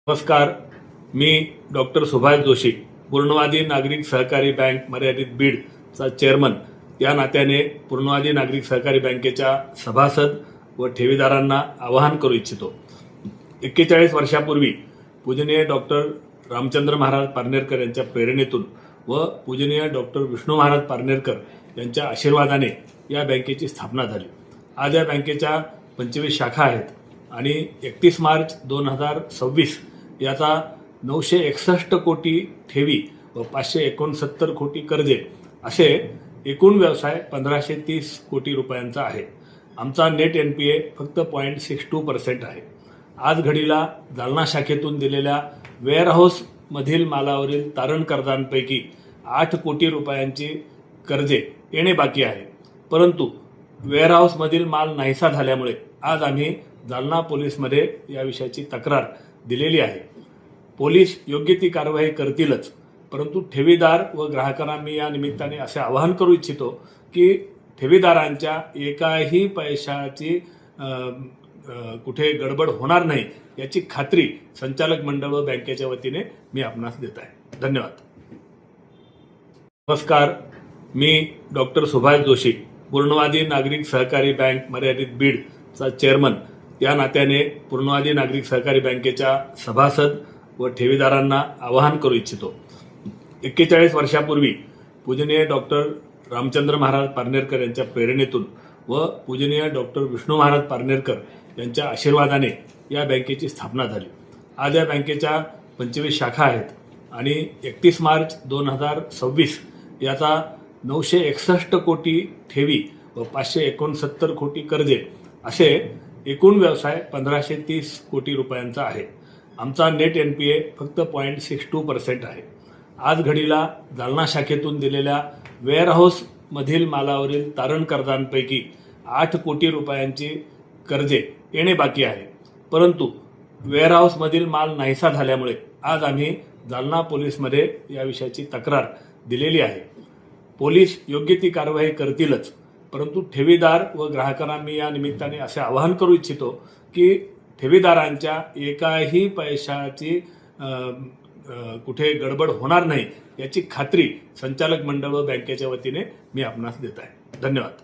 नमस्कार, मी डॉक्टर सुभाष जोशी, पूर्णवादी नागरिक सहकारी बँक मर्यादित बीडचा चेअरमन या नात्याने पूर्णवादी नागरिक सहकारी बँकेच्या सभासद व ठेवीदारांना आवाहन करू इच्छितो। 41 वर्षापूर्वी पूजनीय डॉक्टर रामचंद्र महाराज पारनेरकर यांच्या प्रेरणेतून व पूजनीय डॉक्टर विष्णू महाराज पारनेरकर यांच्या आशीर्वादाने या बँकेची स्थापना झाली। आज या बँकेच्या 25 शाखा आहेत आणि 31 मार्च 2026 याचा 961 कोटी ठेवी व 569 कोटी कर्जे असे एकूण व्यवसाय 1530 कोटी रुपयांचा आहे। आमचा नेट NPA फक्त 0.62% आहे। आज घडीला जालना शाखेतून दिलेल्या वेअरहाऊस मधील मालावरील तारण कर्जांपैकी 8 कोटी रुपयांची कर्जे येणे बाकी आहे, परंतु वेअरहाऊस मधील माल नाहीसा झाल्यामुळे आज आम्ही जालना पोलीसमध्ये या विषयाची तक्रार दिलेली आहे। पोलीस योग्य ती कारवाई करतीलच, परंतु ठेवीदार व ग्राहकांना मी या निमित्ताने असे आवाहन करू इच्छितो की ठेवीदारांच्या एकाही पैशाची कुठे गडबड होणार नाही याची खात्री संचालक मंडळ व बँकेच्या वतीने मी आपणास देत आहे। धन्यवाद। नमस्कार, मी डॉक्टर सुभाष जोशी, पूर्णवादी नागरिक सहकारी बँक मर्यादित बीडचा चेअरमन या नात्याने पूर्णवादी नागरिक सहकारी बँकेच्या सभासद व ठेवीदारांना आवाहन करू इच्छितो। 41 वर्षापूर्वी पूजनीय डॉक्टर रामचंद्र महाराज पारनेरकर यांच्या प्रेरणेतून व पूजनीय डॉक्टर विष्णू महाराज पारनेरकर यांच्या आशीर्वादाने या बँकेची स्थापना झाली। आज या बँकेच्या 25 शाखा आहेत आणि 31 मार्च 2026 याचा 961 कोटी ठेवी व 569 कोटी कर्जे असे एकूण व्यवसाय 1530 कोटी रुपयांचा आहे। आमचा नेट NPA फक्त 0.62% आहे। आज घडीला जालना शाखेतून दिलेल्या वेअरहाऊस मधील मालावरील तारण कर्जांपैकी 8 कोटी रुपयांची कर्जे येणे बाकी आहे, परंतु वेअरहाऊस मधील माल नाहीसा झाल्यामुळे आज आम्ही जालना पोलीसमध्ये या विषयाची तक्रार दिलेली आहे। पोलीस योग्य ती कारवाई करतीलच, परंतु ठेवीदार व ग्राहकांना मी या निमित्ताने असे आवाहन करू इच्छितो की ठेवीदारांच्या एकाही पैशाची कुठे गडबड होणार नाही याची खात्री संचालक मंडळ व बँकेच्या वतीने मी आपणास देत आहे। धन्यवाद।